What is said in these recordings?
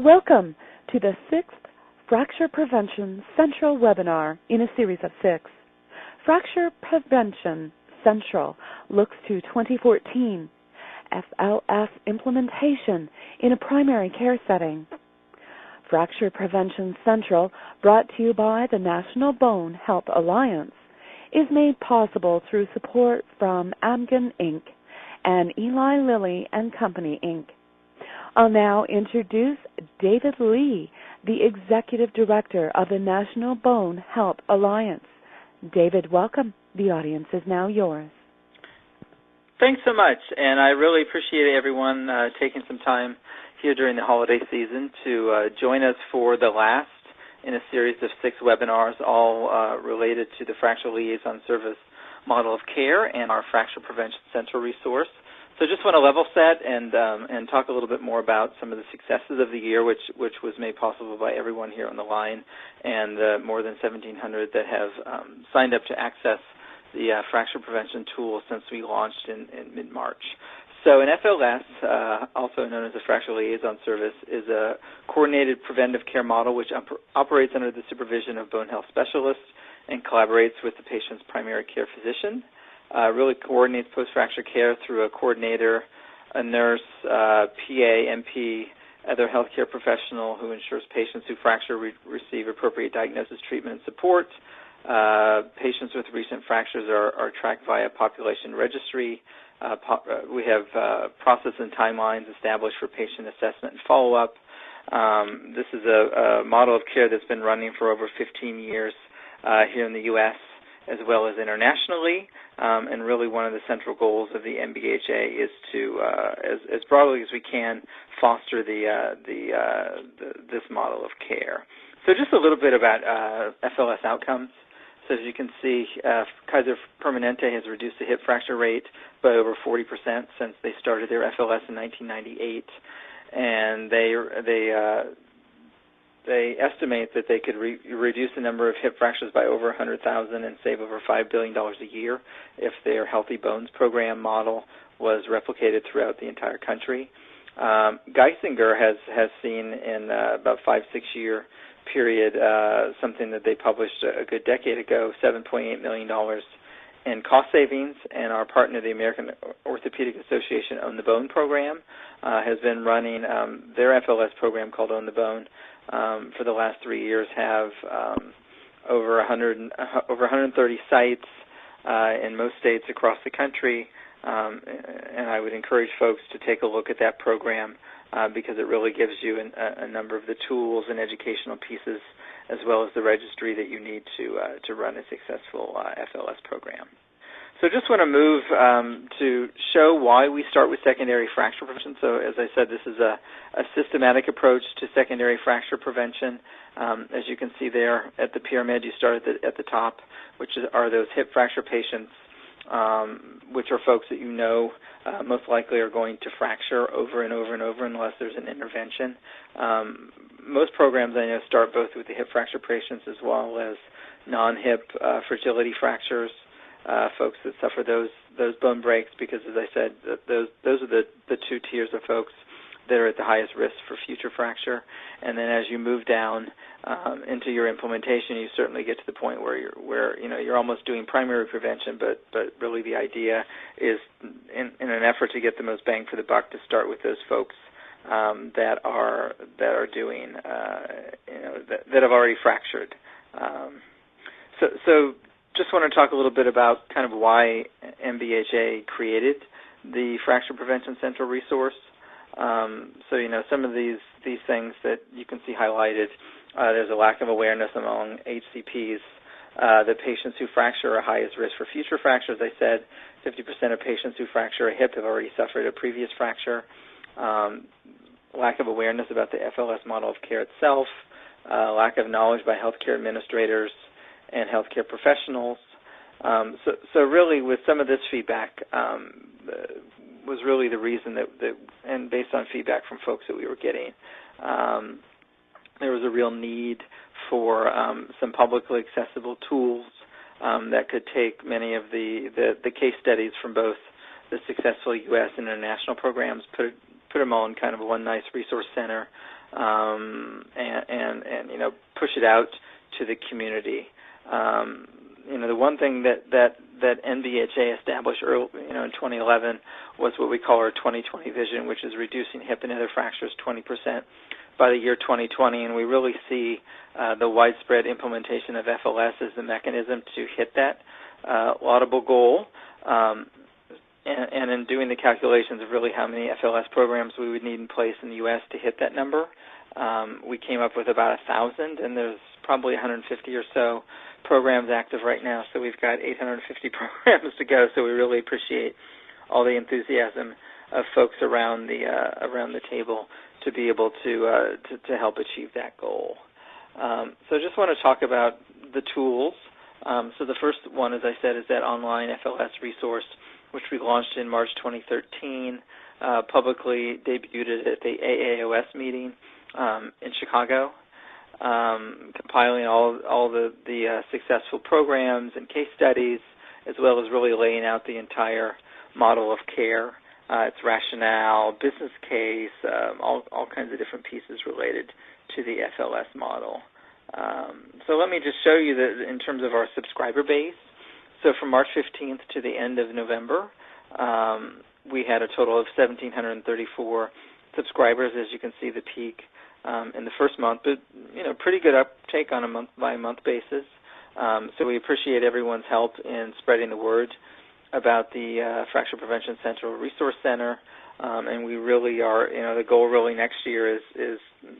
Welcome to the 6th Fracture Prevention Central webinar in a series of 6. Fracture Prevention Central looks to 2014 FLS implementation in a primary care setting. Fracture Prevention Central, brought to you by the National Bone Health Alliance, is made possible through support from Amgen, Inc. and Eli Lilly and Company, Inc. I'll now introduce David Lee, the Executive Director of the National Bone Health Alliance. David, welcome. The audience is now yours. Thanks so much, and I really appreciate everyone taking some time here during the holiday season to join us for the last in a series of 6 webinars, all related to the Fracture Liaison Service model of care and our Fracture Prevention Central resource. So just want to level set and talk a little bit more about some of the successes of the year, which was made possible by everyone here on the line, and more than 1,700 that have signed up to access the fracture prevention tool since we launched in mid-March. So an FLS, also known as a Fracture Liaison Service, is a coordinated preventive care model which operates under the supervision of bone health specialists and collaborates with the patient's primary care physician. Really coordinates post-fracture care through a coordinator, a nurse, PA, MP, other healthcare professional who ensures patients who fracture receive appropriate diagnosis, treatment, and support. Patients with recent fractures are tracked via population registry. We have process and timelines established for patient assessment and follow-up. This is a model of care that's been running for over 15 years here in the U.S. as well as internationally, and really one of the central goals of the NBHA is to, as broadly as we can, foster this model of care. So just a little bit about FLS outcomes. So as you can see, Kaiser Permanente has reduced the hip fracture rate by over 40% since they started their FLS in 1998, and they estimate that they could reduce the number of hip fractures by over 100,000 and save over $5 billion a year if their Healthy Bones program model was replicated throughout the entire country. Geisinger has seen in about 5-6 year period something that they published a good decade ago, $7.8 million in cost savings, and our partner, the American Orthopedic Association Own the Bone program, has been running their FLS program called Own the Bone for the last 3 years, have over 130 sites in most states across the country, and I would encourage folks to take a look at that program because it really gives you a number of the tools and educational pieces as well as the registry that you need to run a successful FLS program. So just want to move to show why we start with secondary fracture prevention. So as I said, this is a systematic approach to secondary fracture prevention. As you can see there at the pyramid, you start at the top, which are those hip fracture patients, which are folks that you know most likely are going to fracture over and over and over unless there's an intervention. Most programs I know start both with the hip fracture patients as well as non-hip fragility fractures, folks that suffer those bone breaks, because as I said, those are the 2 tiers of folks that are at the highest risk for future fracture. And then as you move down into your implementation, you certainly get to the point where you're almost doing primary prevention, but really the idea is in an effort to get the most bang for the buck to start with those folks that are doing that have already fractured. So just want to talk a little bit about kind of why MBHA created the Fracture Prevention Central resource. So some of these things that you can see highlighted. There's a lack of awareness among HCPs that patients who fracture are highest risk for future fracture. As I said, 50% of patients who fracture a hip have already suffered a previous fracture. Lack of awareness about the FLS model of care itself. Lack of knowledge by healthcare administrators and healthcare professionals. So really, with some of this feedback, was really the reason that and based on feedback from folks that we were getting, there was a real need for some publicly accessible tools that could take many of the case studies from both the successful U.S. and international programs, put them all in kind of one nice resource center and push it out to the community. The one thing that NBHA established early, in 2011 was what we call our 2020 vision, which is reducing hip and other fractures 20% by the year 2020, and we really see the widespread implementation of FLS as the mechanism to hit that laudable goal. And in doing the calculations of really how many FLS programs we would need in place in the U.S. to hit that number, we came up with about 1,000, and there's probably 150 or so programs active right now, so we've got 850 programs to go, so we really appreciate all the enthusiasm of folks around the table to be able to help achieve that goal. So I just want to talk about the tools. So the first one, as I said, is that online FLS resource, which we launched in March 2013, publicly debuted at the AAOS meeting in Chicago, compiling all the successful programs and case studies, as well as really laying out the entire model of care, its rationale, business case, all kinds of different pieces related to the FLS model. So let me just show you in terms of our subscriber base. So from March 15th to the end of November, we had a total of 1,734 subscribers. As you can see, the peak in the first month, but pretty good uptake on a month-by-month basis. So we appreciate everyone's help in spreading the word about the Fracture Prevention Central Resource Center, and we really are, the goal really next year is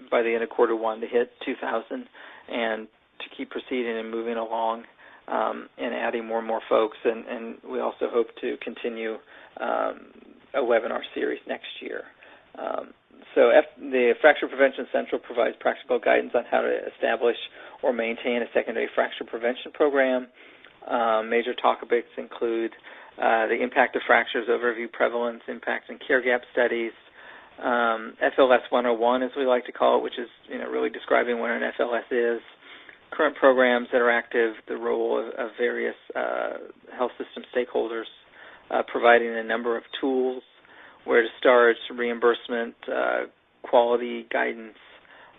by the end of Q1 to hit 2,000 and to keep proceeding and moving along and adding more and more folks, and we also hope to continue a webinar series next year. So the Fracture Prevention Central provides practical guidance on how to establish or maintain a secondary fracture prevention program. Major topics include the impact of fractures, overview, prevalence, impact, and care gap studies. FLS 101, as we like to call it, which is really describing what an FLS is. Current programs that are active, the role of various health system stakeholders, providing a number of tools, where to start, reimbursement, quality guidance,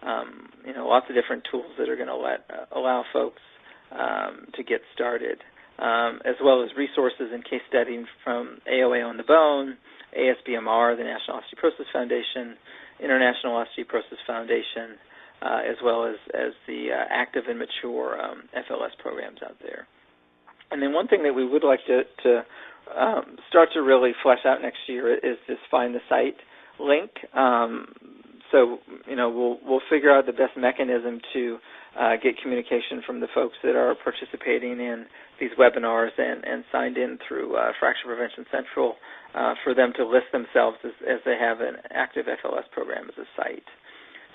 lots of different tools that are going to allow folks to get started, as well as resources and case studies from AOA on the Bone, ASBMR, the National Osteoporosis Foundation, International Osteoporosis Foundation, as well as the active and mature FLS programs out there. And then one thing that we would like to start to really flesh out next year is this Find the Site link. So, we'll figure out the best mechanism to get communication from the folks that are participating in these webinars and signed in through Fracture Prevention Central for them to list themselves as they have an active FLS program as a site.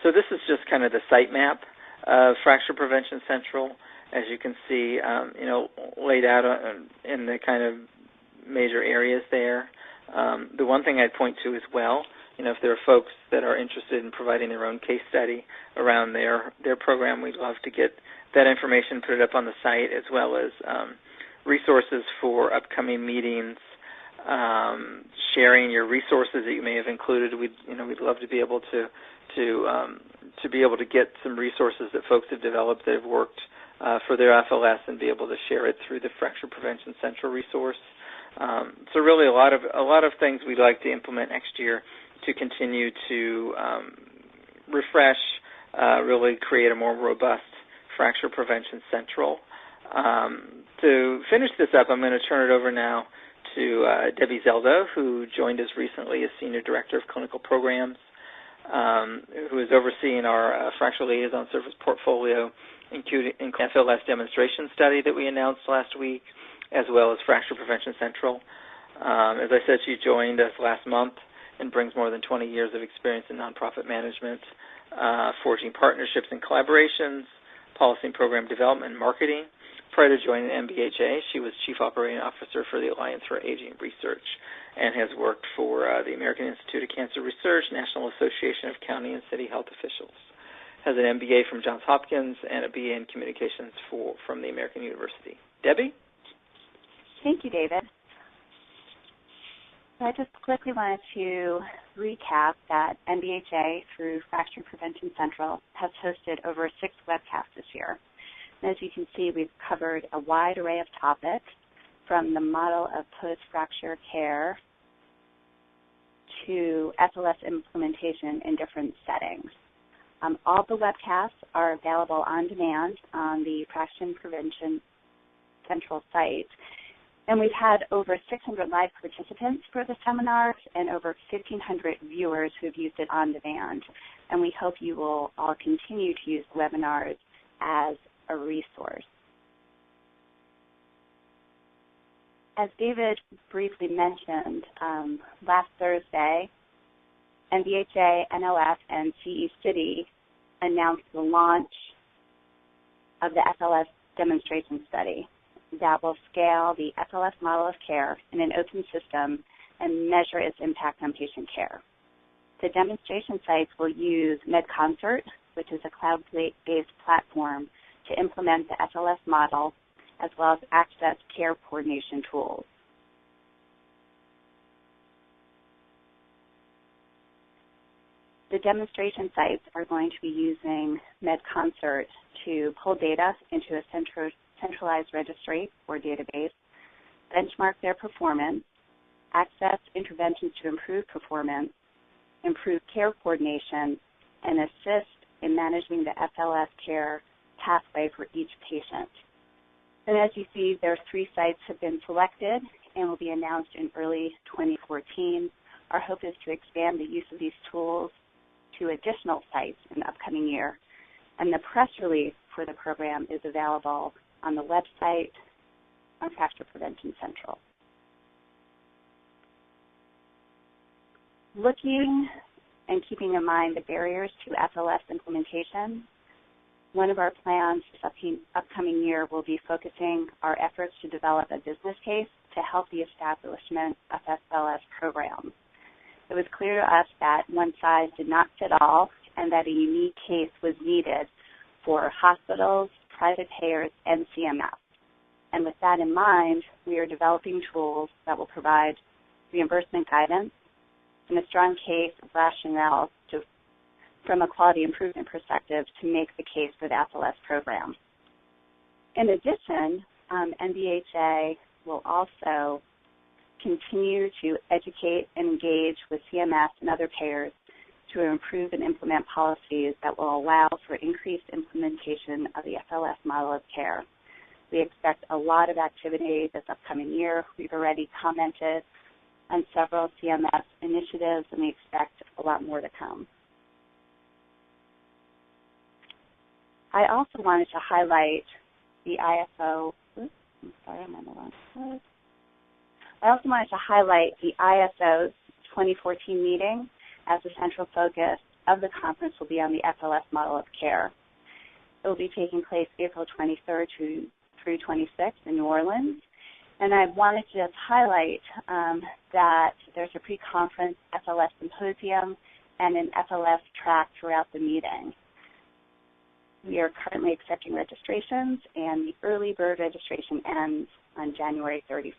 So this is just kind of the site map of Fracture Prevention Central, as you can see, laid out in the kind of major areas there. The one thing I'd point to as well, if there are folks that are interested in providing their own case study around their program, we'd love to get that information, put it up on the site, as well as resources for upcoming meetings, sharing your resources that you may have included. We'd love to be able to be able to get some resources that folks have developed that have worked for their FLS and be able to share it through the Fracture Prevention Central resource. So really a lot of things we'd like to implement next year to continue to refresh, really create a more robust Fracture Prevention Central. To finish this up, I'm going to turn it over now to Debbie Zeldo, who joined us recently as Senior Director of Clinical Programs, who is overseeing our Fracture Liaison Service portfolio, including FLS demonstration study that we announced last week, as well as Fracture Prevention Central. As I said, she joined us last month and brings more than 20 years of experience in nonprofit management, forging partnerships and collaborations, policy and program development and marketing. Prior to joining MBHA, she was Chief Operating Officer for the Alliance for Aging Research and has worked for the American Institute of Cancer Research, National Association of County and City Health Officials. Has an MBA from Johns Hopkins and a BA in Communications from the American University. Debbie? Thank you, David. So I just quickly wanted to recap that NBHA, through Fracture Prevention Central, has hosted over 6 webcasts this year. And as you can see, we've covered a wide array of topics, from the model of post-fracture care to FLS implementation in different settings. All the webcasts are available on demand on the Fracture Prevention Central site. And we've had over 600 live participants for the seminars and over 1,500 viewers who have used it on demand. And we hope you will all continue to use webinars as a resource. As David briefly mentioned, last Thursday, NBHA, NLF, and CE City announced the launch of the FLS demonstration study that will scale the FLS model of care in an open system and measure its impact on patient care. The demonstration sites will use MedConsort, which is a cloud-based platform, to implement the FLS model, as well as access care coordination tools. The demonstration sites are going to be using MedConsort to pull data into a centralized registry or database, benchmark their performance, access interventions to improve performance, improve care coordination, and assist in managing the FLS care pathway for each patient. And as you see, there are 3 sites have been selected and will be announced in early 2014. Our hope is to expand the use of these tools to additional sites in the upcoming year. And the press release for the program is available on the website on Fracture Prevention Central. Looking and keeping in mind the barriers to FLS implementation, one of our plans this upcoming year will be focusing our efforts to develop a business case to help the establishment of FLS programs. It was clear to us that one size did not fit all and that a unique case was needed for hospitals, private payers, and CMS. And with that in mind, we are developing tools that will provide reimbursement guidance and a strong case of rationale from a quality improvement perspective to make the case for the FLS program. In addition, NBHA will also continue to educate and engage with CMS and other payers to improve and implement policies that will allow for increased implementation of the FLS model of care. We expect a lot of activity this upcoming year. We've already commented on several CMS initiatives, and we expect a lot more to come. I also wanted to highlight the ISO. I'm on the wrong slide. I also wanted to highlight the ISO's 2014 meeting, as the central focus of the conference will be on the FLS model of care. It will be taking place April 23rd through 26th in New Orleans. And I wanted to just highlight that there's a pre-conference FLS symposium and an FLS track throughout the meeting. We are currently accepting registrations, and the early bird registration ends on January 31st.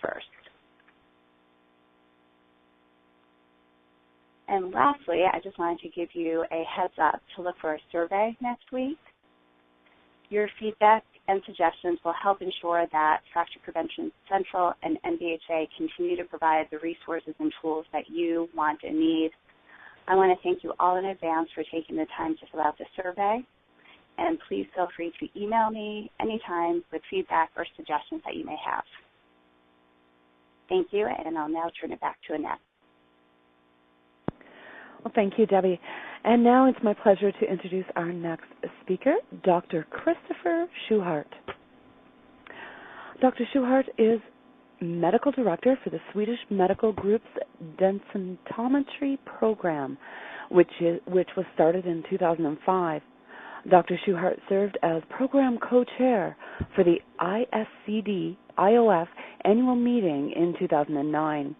And lastly, I just wanted to give you a heads up to look for a survey next week. Your feedback and suggestions will help ensure that Fracture Prevention Central and NBHA continue to provide the resources and tools that you want and need. I want to thank you all in advance for taking the time to fill out the survey. And please feel free to email me anytime with feedback or suggestions that you may have. Thank you, and I'll now turn it back to Annette. Well, thank you, Debbie. And now it's my pleasure to introduce our next speaker, Dr. Christopher Schuhart. Dr. Schuhart is Medical Director for the Swedish Medical Group's Densitometry Program, which was started in 2005. Dr. Schuhart served as Program Co-Chair for the ISCD-IOF annual meeting in 2009.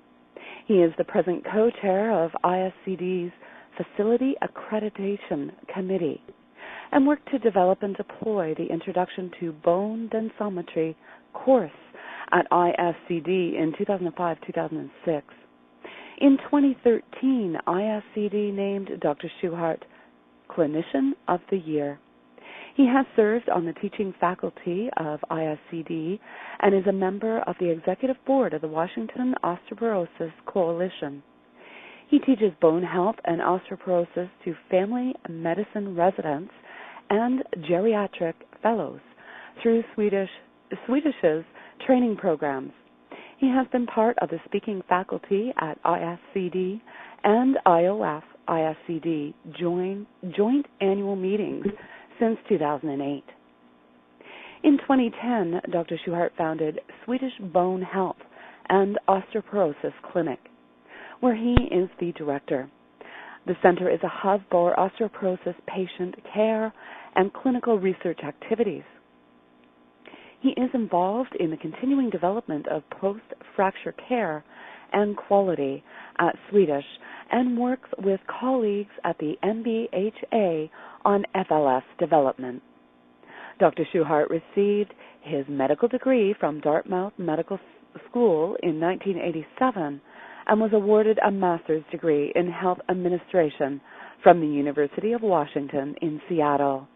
He is the present co-chair of ISCD's Facility Accreditation Committee and worked to develop and deploy the Introduction to Bone Densitometry course at ISCD in 2005-2006. In 2013, ISCD named Dr. Schuchart Clinician of the Year. He has served on the teaching faculty of ISCD and is a member of the executive board of the Washington Osteoporosis Coalition. He teaches bone health and osteoporosis to family medicine residents and geriatric fellows through Swedish's training programs. He has been part of the speaking faculty at ISCD and IOF ISCD joint annual meetings since 2008. In 2010, Dr. Schuchart founded Swedish Bone Health and Osteoporosis Clinic, where he is the director. The center is a hub for osteoporosis patient care and clinical research activities. He is involved in the continuing development of post-fracture care and quality at Swedish and works with colleagues at the NBHA on FLS development. Dr. Schuchart received his medical degree from Dartmouth Medical School in 1987 and was awarded a master's degree in health administration from the University of Washington in Seattle.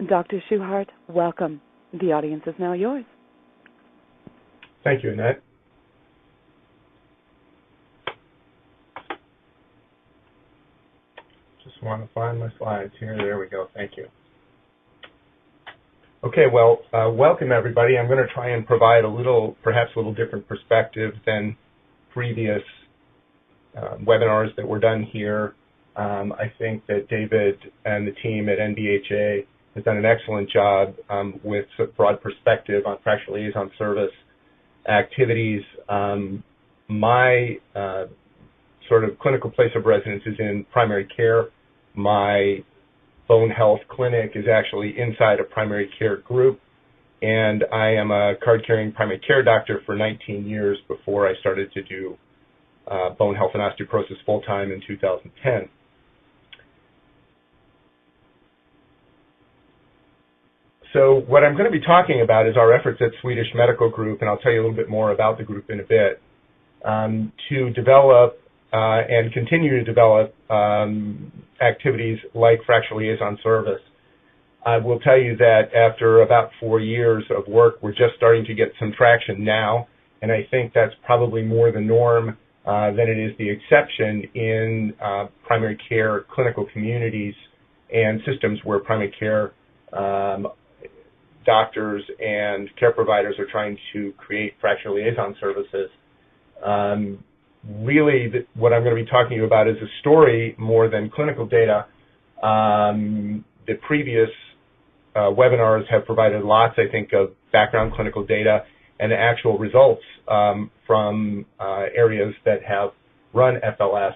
Dr. Schuchart, welcome. The audience is now yours. Thank you, Annette. Just want to find my slides here. There we go. Thank you. Okay, well, welcome everybody. I'm going to try and provide perhaps a little different perspective than previous webinars that were done here. I think that David and the team at NBHA has done an excellent job with a broad perspective on fracture liaison service activities. My sort of clinical place of residence is in primary care. My bone health clinic is actually inside a primary care group, and I am a card-carrying primary care doctor for 19 years before I started to do bone health and osteoporosis full-time in 2010. So what I'm going to be talking about is our efforts at Swedish Medical Group, and I'll tell you a little bit more about the group in a bit, to develop and continue to develop activities like fracture liaison service. I will tell you that after about 4 years of work, we're just starting to get some traction now, and I think that's probably more the norm than it is the exception in primary care clinical communities and systems where primary care doctors and care providers are trying to create fracture liaison services. Really, what I'm going to be talking to you about is a story more than clinical data. The previous webinars have provided lots, I think, of background clinical data and actual results from areas that have run FLS.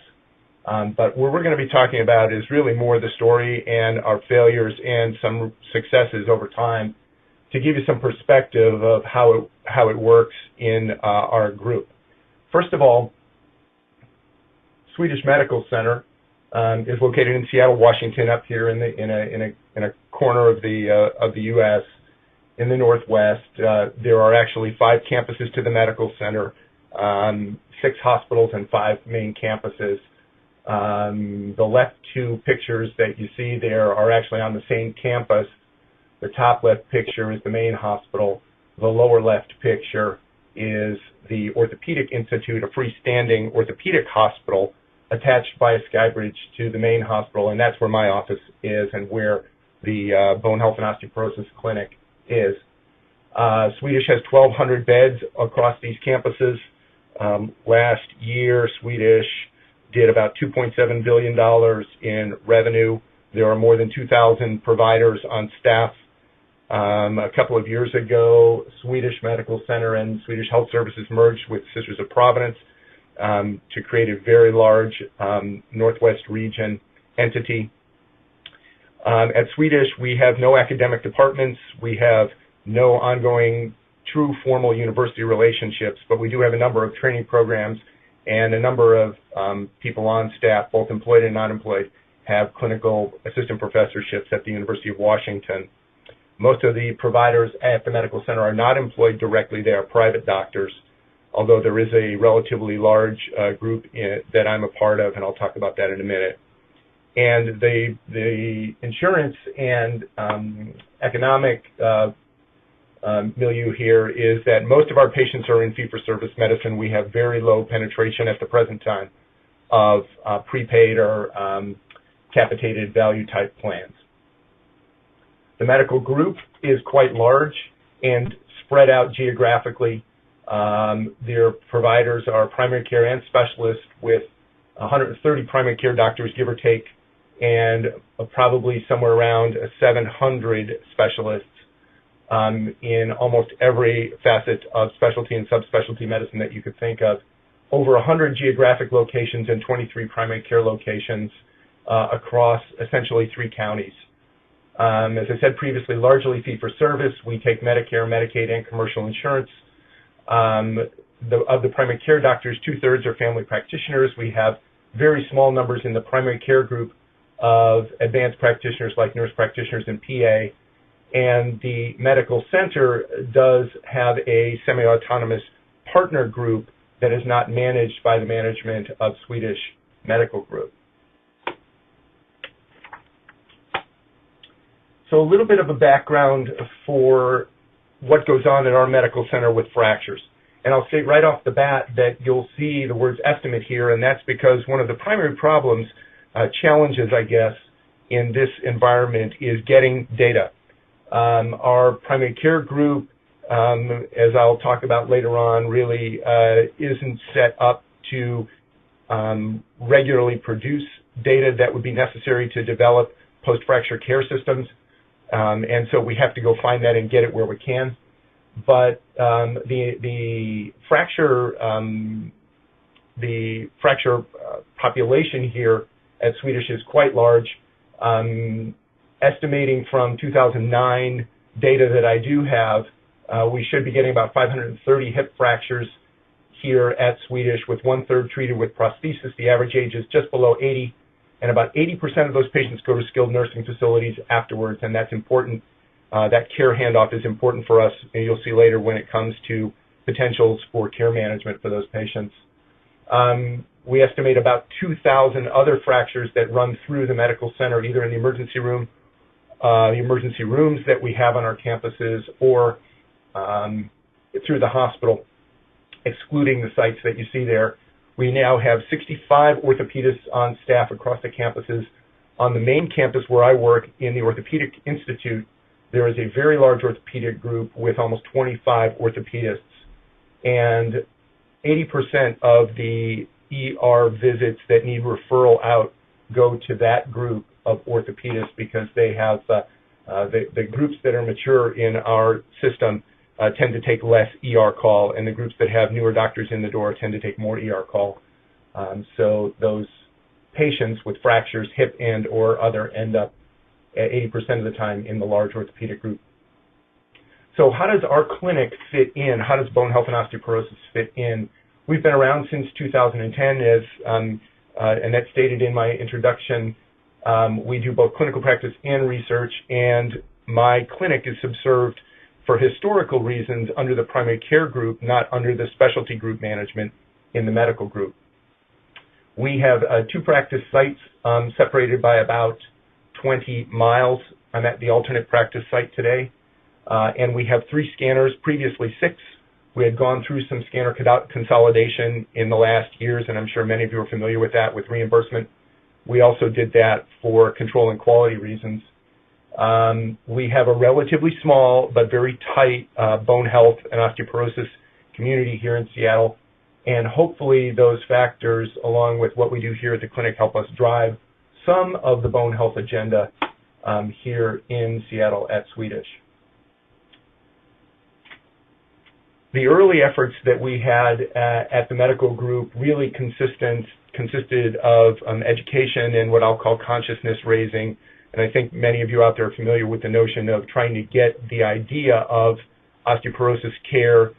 But what we're going to be talking about is really more the story and our failures and some successes over time to give you some perspective of how it works in our group. First of all, Swedish Medical Center is located in Seattle, Washington, up here in a corner of the U.S. in the Northwest. There are actually 5 campuses to the medical center, 6 hospitals and 5 main campuses. The left 2 pictures that you see there are actually on the same campus. The top left picture is the main hospital. The lower left picture is the Orthopedic Institute, a freestanding orthopedic hospital attached by a skybridge to the main hospital, and that's where my office is and where the Bone Health and Osteoporosis Clinic is. Swedish has 1,200 beds across these campuses. Last year, Swedish did about $2.7 billion in revenue. There are more than 2,000 providers on staff. A couple of years ago, Swedish Medical Center and Swedish Health Services merged with Sisters of Providence to create a very large Northwest region entity. At Swedish, we have no academic departments. We have no ongoing true formal university relationships, but we do have a number of training programs, and a number of people on staff, both employed and non-employed, have clinical assistant professorships at the University of Washington. Most of the providers at the medical center are not employed directly. They are private doctors, although there is a relatively large group that I'm a part of, and I'll talk about that in a minute. And the insurance and economic milieu here is that most of our patients are in fee-for-service medicine. We have very low penetration at the present time of prepaid or capitated value type plans. The medical group is quite large and spread out geographically. Their providers are primary care and specialists with 130 primary care doctors, give or take, and probably somewhere around 700 specialists in almost every facet of specialty and subspecialty medicine that you could think of. Over 100 geographic locations and 23 primary care locations across essentially 3 counties. As I said previously, largely fee-for-service. We take Medicare, Medicaid, and commercial insurance. Of the primary care doctors, 2/3 are family practitioners. We have very small numbers in the primary care group of advanced practitioners like nurse practitioners and PA. And the medical center does have a semi-autonomous partner group that is not managed by the management of Swedish Medical Group. So a little bit of a background for what goes on at our medical center with fractures. And I'll state right off the bat that you'll see the words estimate here, and that's because one of the primary problems, challenges, I guess, in this environment is getting data. Our primary care group, as I'll talk about later on, really isn't set up to regularly produce data that would be necessary to develop post-fracture care systems. And so we have to go find that and get it where we can. But the fracture population here at Swedish is quite large. Estimating from 2009 data that I do have, we should be getting about 530 hip fractures here at Swedish, with 1/3 treated with prosthesis. The average age is just below 80. And about 80% of those patients go to skilled nursing facilities afterwards, and that's important. That care handoff is important for us, and you'll see later when it comes to potentials for care management for those patients. We estimate about 2,000 other fractures that run through the medical center, either in the emergency room, the emergency rooms that we have on our campuses, or through the hospital, excluding the sites that you see there. We now have 65 orthopedists on staff across the campuses. On the main campus where I work in the Orthopedic Institute, there is a very large orthopedic group with almost 25 orthopedists. And 80% of the ER visits that need referral out go to that group of orthopedists, because they have the groups that are mature in our system tend to take less ER call, and the groups that have newer doctors in the door tend to take more ER call. So those patients with fractures, hip and or other, end up at 80% of the time in the large orthopedic group. So how does our clinic fit in? How does bone health and osteoporosis fit in? We've been around since 2010, as Annette stated in my introduction. We do both clinical practice and research, and my clinic is subserved for historical reasons under the primary care group, not under the specialty group management in the medical group. We have 2 practice sites separated by about 20 miles. I'm at the alternate practice site today. And we have 3 scanners, previously 6. We had gone through some scanner consolidation in the last years, and I'm sure many of you are familiar with that, with reimbursement. We also did that for control and quality reasons. We have a relatively small but very tight bone health and osteoporosis community here in Seattle, and hopefully those factors, along with what we do here at the clinic, help us drive some of the bone health agenda here in Seattle at Swedish. The early efforts that we had at the medical group really consisted of education and what I'll call consciousness raising. And I think many of you out there are familiar with the notion of trying to get the idea of osteoporosis care,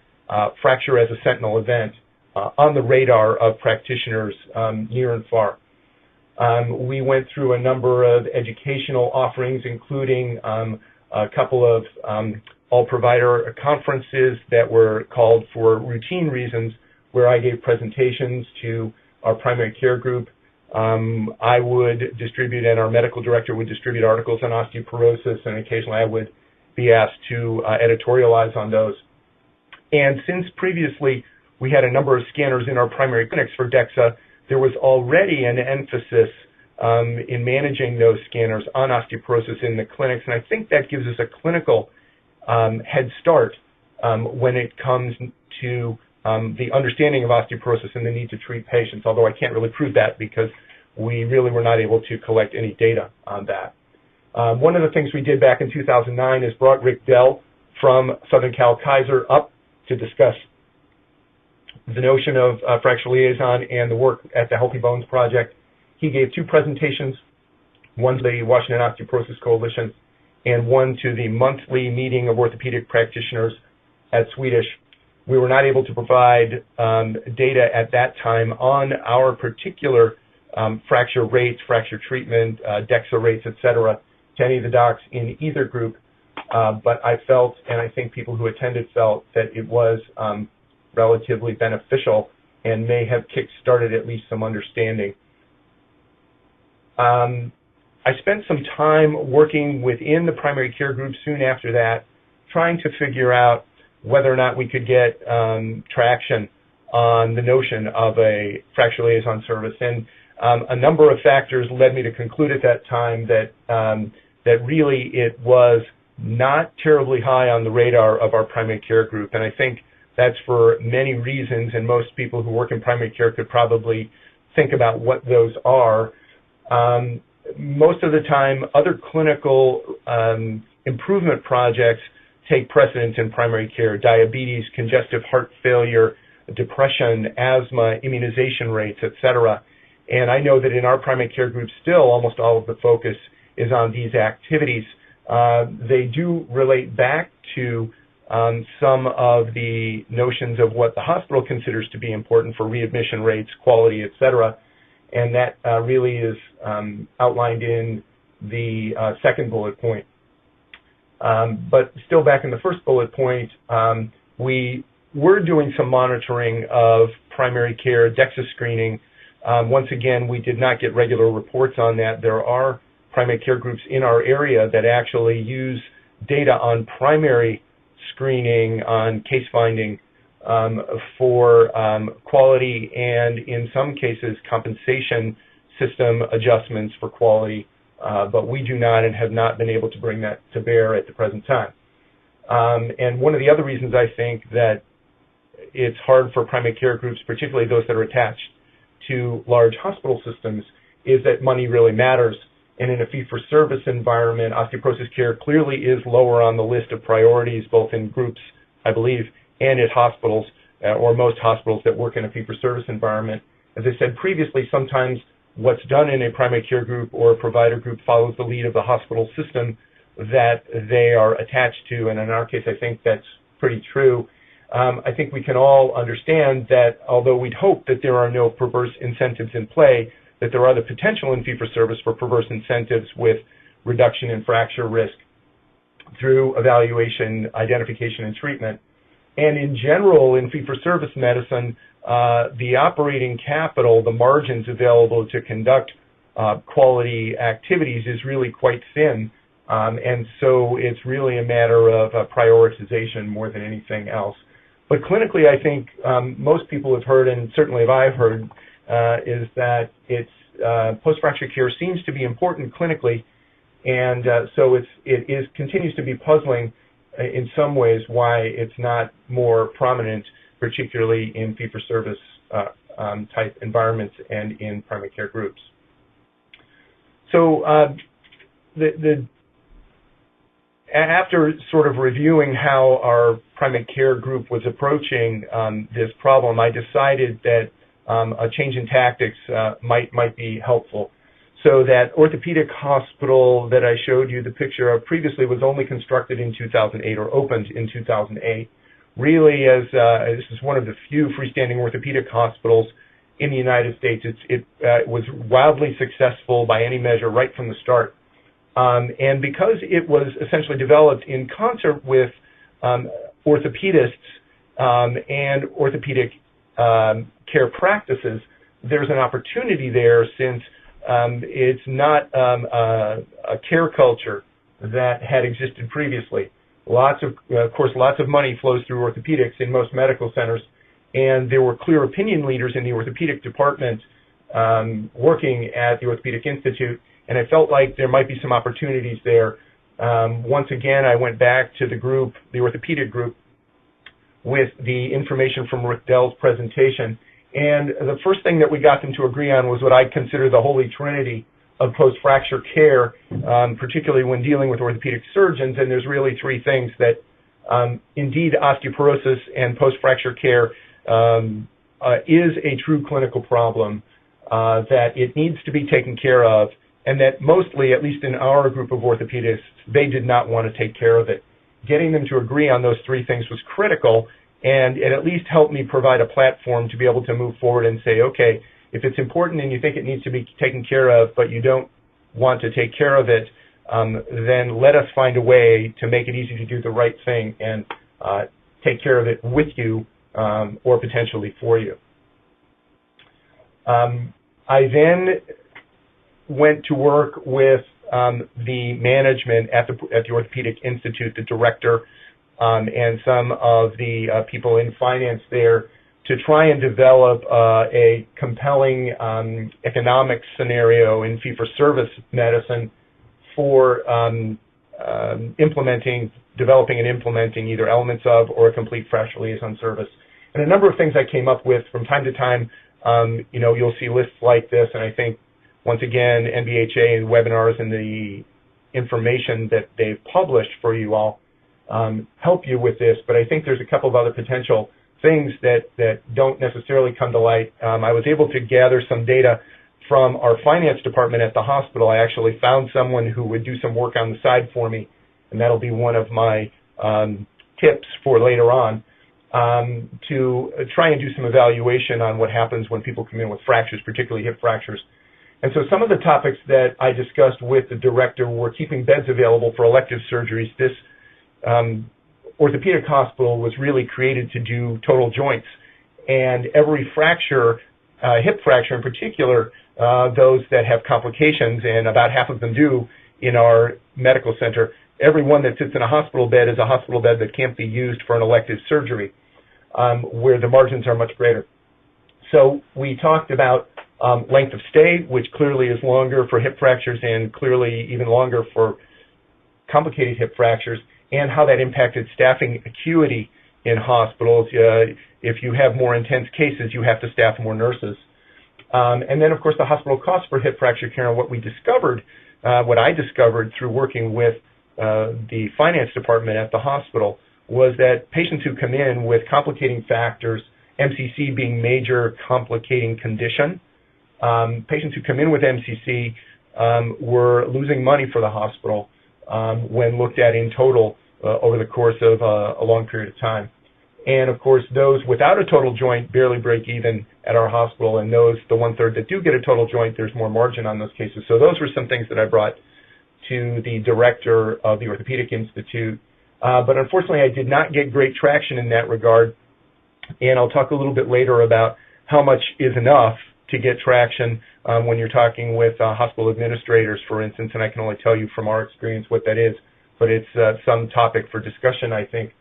fracture as a sentinel event, on the radar of practitioners near and far. We went through a number of educational offerings, including a couple of all-provider conferences that were called for routine reasons, where I gave presentations to our primary care group. I would distribute, and our medical director would distribute articles on osteoporosis, and occasionally I would be asked to editorialize on those. And since previously we had a number of scanners in our primary clinics for DEXA, there was already an emphasis in managing those scanners on osteoporosis in the clinics, and I think that gives us a clinical head start when it comes to the understanding of osteoporosis and the need to treat patients, although I can't really prove that because we really were not able to collect any data on that. One of the things we did back in 2009 is brought Rick Dell from Southern Cal Kaiser up to discuss the notion of fracture liaison and the work at the Healthy Bones Project. He gave two presentations, one to the Washington Osteoporosis Coalition and one to the monthly meeting of orthopedic practitioners at Swedish. We were not able to provide data at that time on our particular fracture rates, fracture treatment, DEXA rates, et cetera, to any of the docs in either group, but I felt, and I think people who attended felt, that it was relatively beneficial and may have kick-started at least some understanding. I spent some time working within the primary care group soon after that, trying to figure out whether or not we could get traction on the notion of a fracture liaison service. And a number of factors led me to conclude at that time that that really it was not terribly high on the radar of our primary care group. And I think that's for many reasons, and most people who work in primary care could probably think about what those are. Most of the time, other clinical improvement projects take precedence in primary care: diabetes, congestive heart failure, depression, asthma, immunization rates, et cetera. And I know that in our primary care group still almost all of the focus is on these activities. They do relate back to some of the notions of what the hospital considers to be important for readmission rates, quality, et cetera. And that really is outlined in the second bullet point. But still back in the first bullet point, we were doing some monitoring of primary care DEXA screening. Once again, we did not get regular reports on that. There are primary care groups in our area that actually use data on primary screening, on case finding, for quality and, in some cases, compensation system adjustments for quality, but we do not and have not been able to bring that to bear at the present time. And one of the other reasons I think that it's hard for primary care groups, particularly those that are attached to large hospital systems, is that money really matters. And in a fee-for-service environment, osteoporosis care clearly is lower on the list of priorities, both in groups, I believe, and at hospitals, or most hospitals that work in a fee-for-service environment. As I said previously, sometimes what's done in a primary care group or a provider group follows the lead of the hospital system that they are attached to, and in our case, I think that's pretty true. I think we can all understand that although we'd hope that there are no perverse incentives in play, that there are the potential in fee-for-service for perverse incentives with reduction in fracture risk through evaluation, identification, and treatment. And in general, in fee-for-service medicine, the operating capital, the margins available to conduct quality activities is really quite thin. And so it's really a matter of prioritization more than anything else. But clinically, I think most people have heard, and certainly I've heard, is that it's post-fracture care seems to be important clinically, and so it continues to be puzzling in some ways why it's not more prominent, particularly in fee-for-service type environments and in primary care groups. So after sort of reviewing how our primary care group was approaching this problem, I decided that a change in tactics might be helpful. So that orthopedic hospital that I showed you the picture of previously was only constructed in 2008 or opened in 2008. Really, as this is one of the few freestanding orthopedic hospitals in the United States, it was wildly successful by any measure right from the start. And because it was essentially developed in concert with orthopedists and orthopedic care practices, there's an opportunity there since it's not a care culture that had existed previously. Of course, lots of money flows through orthopedics in most medical centers, and there were clear opinion leaders in the orthopedic department working at the Orthopedic Institute, and I felt like there might be some opportunities there. Once again, I went back to the group, the orthopedic group, with the information from Rick Dell's presentation, and the first thing that we got them to agree on was what I consider the holy trinity of post-fracture care, particularly when dealing with orthopedic surgeons, and there's really three things that indeed osteoporosis and post-fracture care is a true clinical problem, that it needs to be taken care of, and that mostly, at least in our group of orthopedists, they did not want to take care of it. Getting them to agree on those three things was critical, and it at least helped me provide a platform to be able to move forward and say, okay, if it's important and you think it needs to be taken care of, but you don't want to take care of it, then let us find a way to make it easy to do the right thing and take care of it with you or potentially for you. I then went to work with the management at the Orthopedic Institute, the director, and some of the people in finance there, to try and develop a compelling economic scenario in fee-for-service medicine for developing and implementing either elements of or a complete fracture liaison service. And a number of things I came up with from time to time. You'll see lists like this, and I think, once again, NBHA and webinars and the information that they've published for you all help you with this, but I think there's a couple of other potential things that don't necessarily come to light. I was able to gather some data from our finance department at the hospital. I actually found someone who would do some work on the side for me, and that'll be one of my tips for later on, to try and do some evaluation on what happens when people come in with fractures, particularly hip fractures. And so some of the topics that I discussed with the director were keeping beds available for elective surgeries. This orthopedic hospital was really created to do total joints, and every fracture, hip fracture in particular, those that have complications, and about half of them do in our medical center, every one that sits in a hospital bed is a hospital bed that can't be used for an elective surgery, where the margins are much greater. So we talked about length of stay, which clearly is longer for hip fractures and clearly even longer for complicated hip fractures, and how that impacted staffing acuity in hospitals. If you have more intense cases, you have to staff more nurses. And then, of course, the hospital costs for hip fracture care. And what we discovered, what I discovered through working with the finance department at the hospital, was that patients who come in with complicating factors, MCC being major complicating condition, patients who come in with MCC were losing money for the hospital when looked at in total over the course of a long period of time. And, of course, those without a total joint barely break even at our hospital, and those, the one-third that do get a total joint, there's more margin on those cases. So those were some things that I brought to the director of the Orthopedic Institute. But unfortunately, I did not get great traction in that regard, and I'll talk a little bit later about how much is enough to get traction when you're talking with hospital administrators, for instance, and I can only tell you from our experience what that is, but it's some topic for discussion, I think,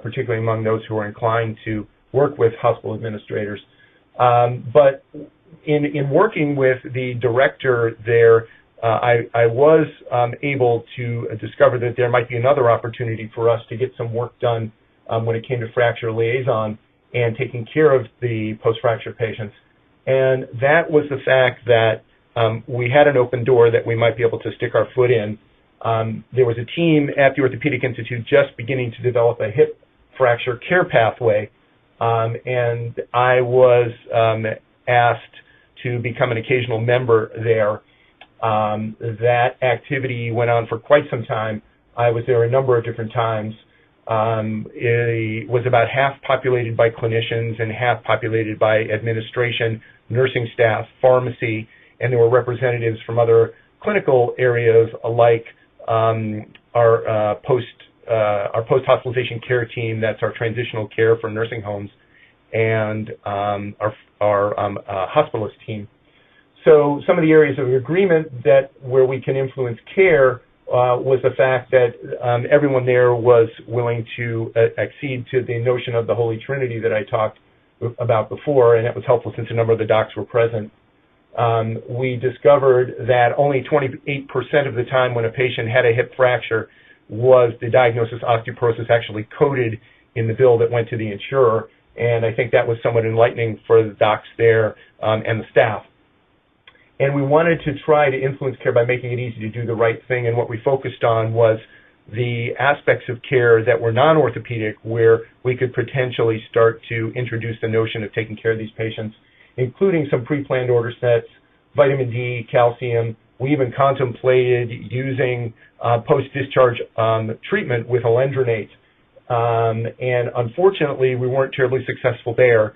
particularly among those who are inclined to work with hospital administrators. But in working with the director there, I was able to discover that there might be another opportunity for us to get some work done when it came to fracture liaison and taking care of the post-fracture patients. And that was the fact that we had an open door that we might be able to stick our foot in. There was a team at the Orthopedic Institute just beginning to develop a hip fracture care pathway, and I was asked to become an occasional member there. That activity went on for quite some time. I was there a number of different times. It was about half populated by clinicians and half populated by administration, nursing staff, pharmacy, and there were representatives from other clinical areas like our post-hospitalization care team, that's our transitional care for nursing homes, and our hospitalist team. So some of the areas of agreement where we can influence care was the fact that everyone there was willing to accede to the notion of the Holy Trinity that I talked about before, and that was helpful since a number of the docs were present. We discovered that only 28% of the time when a patient had a hip fracture was the diagnosis osteoporosis actually coded in the bill that went to the insurer, and I think that was somewhat enlightening for the docs there and the staff. And we wanted to try to influence care by making it easy to do the right thing, and what we focused on was the aspects of care that were non-orthopedic, where we could potentially start to introduce the notion of taking care of these patients, including some pre-planned order sets, vitamin D, calcium. We even contemplated using post-discharge treatment with alendronate. And unfortunately, we weren't terribly successful there,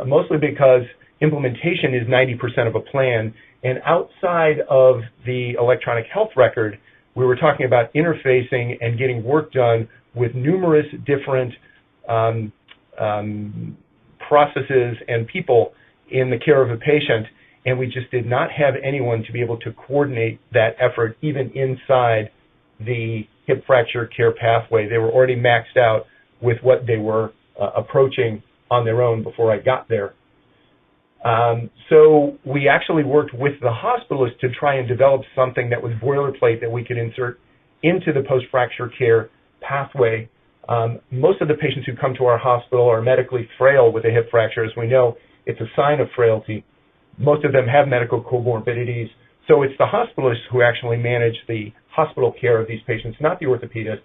mostly because implementation is 90% of a plan. And outside of the electronic health record, we were talking about interfacing and getting work done with numerous different processes and people in the care of a patient, and we just did not have anyone to be able to coordinate that effort even inside the hip fracture care pathway. They were already maxed out with what they were approaching on their own before I got there. So we actually worked with the hospitalist to try and develop something that was boilerplate that we could insert into the post-fracture care pathway. Most of the patients who come to our hospital are medically frail with a hip fracture. As we know, it's a sign of frailty. Most of them have medical comorbidities. So it's the hospitalists who actually manage the hospital care of these patients, not the orthopedists.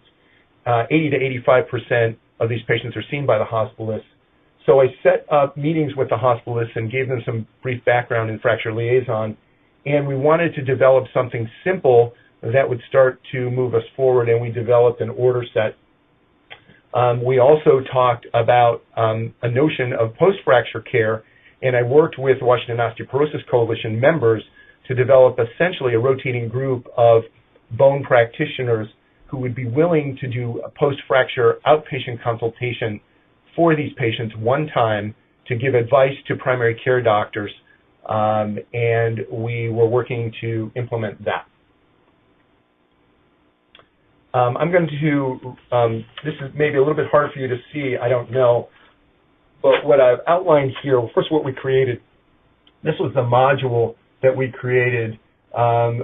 80 to 85% of these patients are seen by the hospitalists. So I set up meetings with the hospitalists and gave them some brief background in fracture liaison, and we wanted to develop something simple that would start to move us forward, and we developed an order set. We also talked about a notion of post-fracture care, and I worked with Washington Osteoporosis Coalition members to develop essentially a rotating group of bone practitioners who would be willing to do a post-fracture outpatient consultation for these patients one time to give advice to primary care doctors, and we were working to implement that. I'm going to, this is maybe a little bit hard for you to see, I don't know, but what I've outlined here, first what we created, this was the module that we created.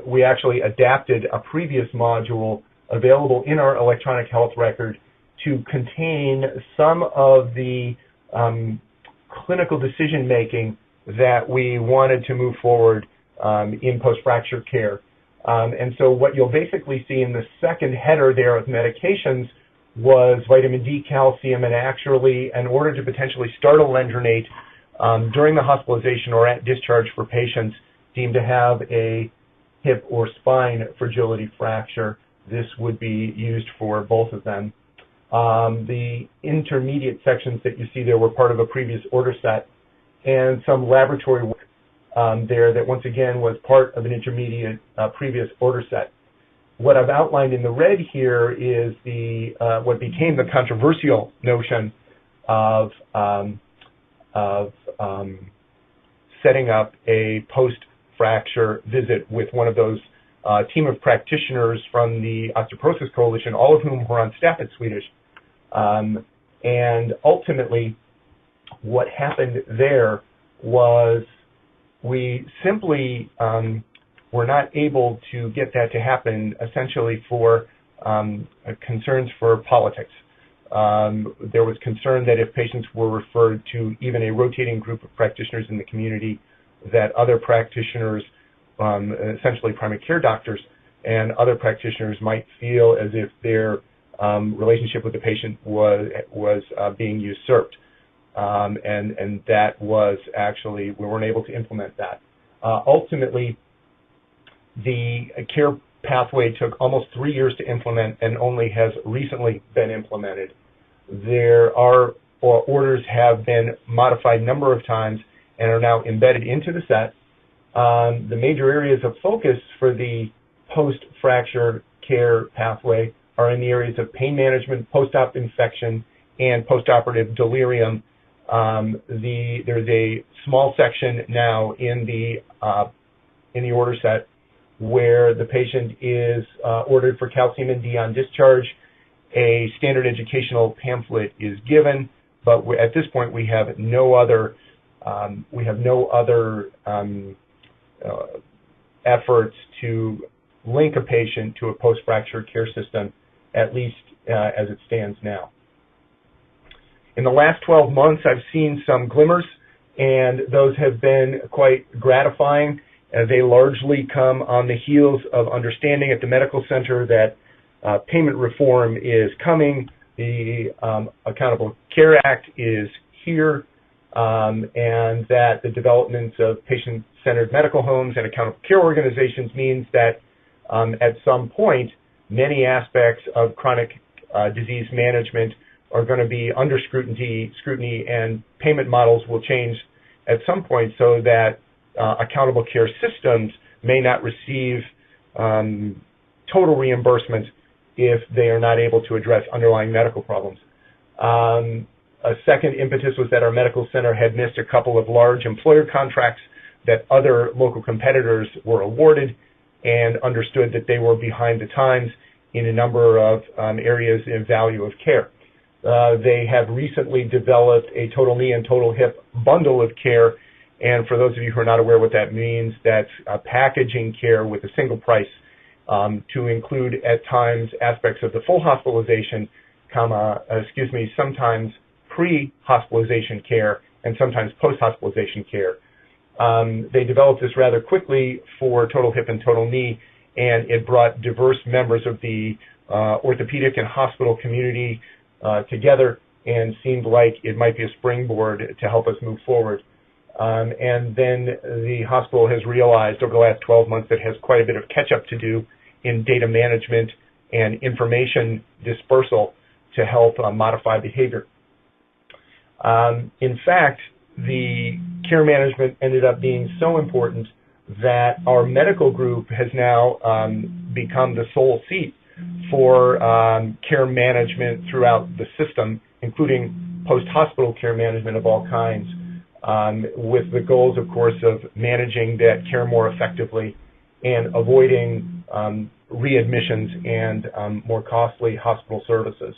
We actually adapted a previous module available in our electronic health record to contain some of the clinical decision-making that we wanted to move forward in post-fracture care. And so what you'll basically see in the second header there of medications was vitamin D, calcium, and actually, in order to potentially start alendronate during the hospitalization or at discharge for patients deemed to have a hip or spine fragility fracture, this would be used for both of them. The intermediate sections that you see there were part of a previous order set, and some laboratory work there that once again was part of an intermediate previous order set. What I've outlined in the red here is the what became the controversial notion of setting up a post-fracture visit with one of those team of practitioners from the Osteoporosis Coalition, all of whom were on staff at Swedish. And ultimately, what happened there was we simply were not able to get that to happen, essentially for concerns for politics. There was concern that if patients were referred to even a rotating group of practitioners in the community, that other practitioners, essentially primary care doctors, and other practitioners might feel as if their relationship with the patient was being usurped. And that was actually, we weren't able to implement that. Ultimately, the care pathway took almost 3 years to implement and only has recently been implemented. There are, or orders have been modified a number of times and are now embedded into the set. The major areas of focus for the post-fracture care pathway are in the areas of pain management, post-op infection, and post-operative delirium. There's a small section now in the order set where the patient is ordered for calcium and D on discharge. A standard educational pamphlet is given, but at this point we have no other efforts to link a patient to a post-fracture care system, at least as it stands now. In the last 12 months, I've seen some glimmers, and those have been quite gratifying. They largely come on the heels of understanding at the medical center that payment reform is coming, the Accountable Care Act is here, and that the development of patient-centered medical homes and accountable care organizations means that at some point, many aspects of chronic disease management are going to be under scrutiny, and payment models will change at some point so that accountable care systems may not receive total reimbursement if they are not able to address underlying medical problems. A second impetus was that our medical center had missed a couple of large employer contracts that other local competitors were awarded, and understood that they were behind the times in a number of areas in value of care. They have recently developed a total knee and total hip bundle of care, and for those of you who are not aware what that means, that's packaging care with a single price to include at times aspects of the full hospitalization, sometimes pre-hospitalization care and sometimes post-hospitalization care. They developed this rather quickly for total hip and total knee, and it brought diverse members of the orthopedic and hospital community together and seemed like it might be a springboard to help us move forward. And then the hospital has realized over the last 12 months that it has quite a bit of catch-up to do in data management and information dispersal to help modify behavior. In fact, the care management ended up being so important that our medical group has now become the sole seat for care management throughout the system, including post-hospital care management of all kinds, with the goals, of course, of managing that care more effectively and avoiding readmissions and more costly hospital services.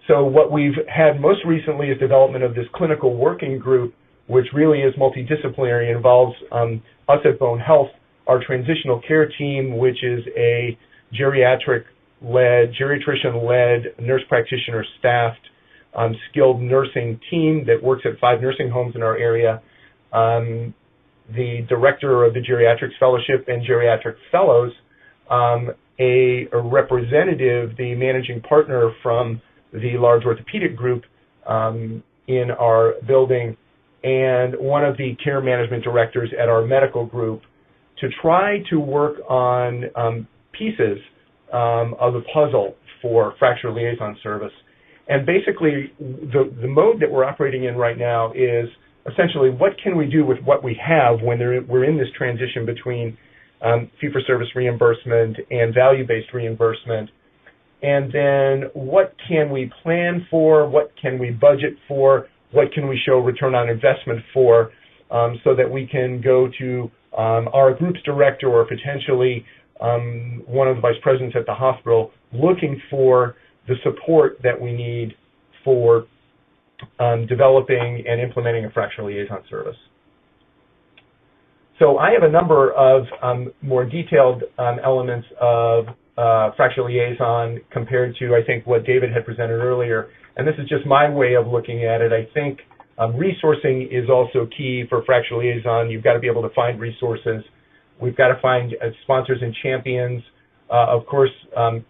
So what we've had most recently is development of this clinical working group, which really is multidisciplinary, involves us at Bone Health, our transitional care team, which is a geriatrician-led, nurse practitioner staffed, skilled nursing team that works at 5 nursing homes in our area. The director of the Geriatrics Fellowship and Geriatric Fellows, a representative, the managing partner from the large orthopedic group in our building, and one of the care management directors at our medical group to try to work on pieces of the puzzle for fracture liaison service. And basically, the mode that we're operating in right now is essentially what can we do with what we have when we're in this transition between fee-for-service reimbursement and value-based reimbursement. And then what can we plan for, what can we budget for, what can we show return on investment for, so that we can go to our group's director or potentially one of the vice presidents at the hospital looking for the support that we need for developing and implementing a fracture liaison service. So I have a number of more detailed elements of fracture liaison compared to, I think, what David had presented earlier. And this is just my way of looking at it. I think resourcing is also key for fracture liaison. You've got to be able to find resources. We've got to find sponsors and champions. Of course,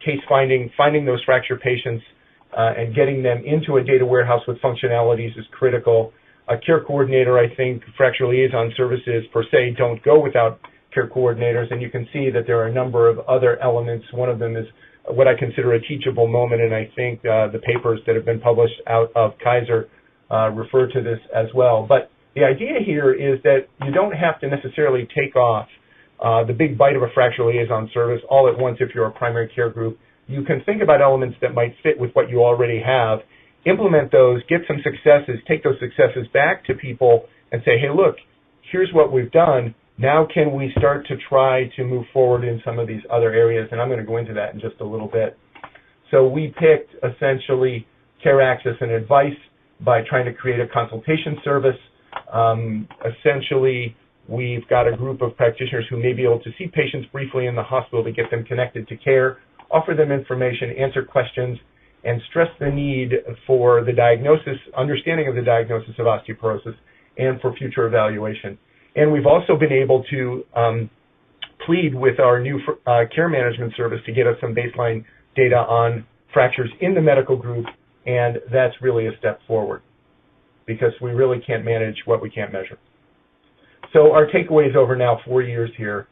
case finding those fracture patients and getting them into a data warehouse with functionalities is critical. A care coordinator, I think fracture liaison services per se don't go without care coordinators, and you can see that there are a number of other elements. One of them is what I consider a teachable moment, and I think the papers that have been published out of Kaiser refer to this as well. But the idea here is that you don't have to necessarily take off the big bite of a fracture liaison service all at once if you're a primary care group. You can think about elements that might fit with what you already have implement those, get some successes, take those successes back to people and say, hey, look, here's what we've done. Now can we start to try to move forward in some of these other areas? And I'm going to go into that in just a little bit. So we picked essentially care access and advice by trying to create a consultation service. Essentially, we've got a group of practitioners who may be able to see patients briefly in the hospital to get them connected to care, offer them information, answer questions, and stress the need for the diagnosis, understanding of the diagnosis of osteoporosis, and for future evaluation. And we've also been able to plead with our new care management service to get us some baseline data on fractures in the medical group, and that's really a step forward because we really can't manage what we can't measure. So our takeaways over now 4 years here.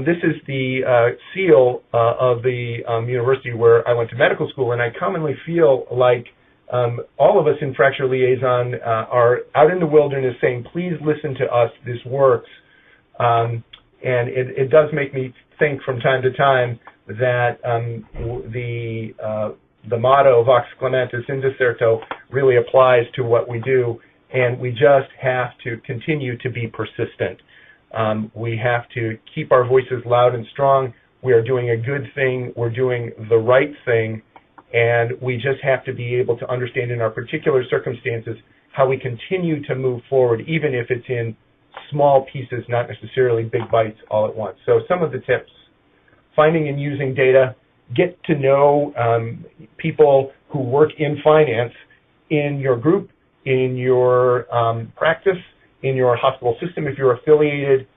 This is the seal of the university where I went to medical school, and I commonly feel like all of us in Fracture Liaison are out in the wilderness saying, please listen to us, this works. And it does make me think from time to time that the motto Vox Clementis Indicerto really applies to what we do, and we just have to continue to be persistent. We have to keep our voices loud and strong. We are doing a good thing. We're doing the right thing, and we just have to be able to understand in our particular circumstances how we continue to move forward, even if it's in small pieces, not necessarily big bites all at once. So some of the tips: finding and using data, get to know people who work in finance in your group, in your practice, in your hospital system. If you're affiliated,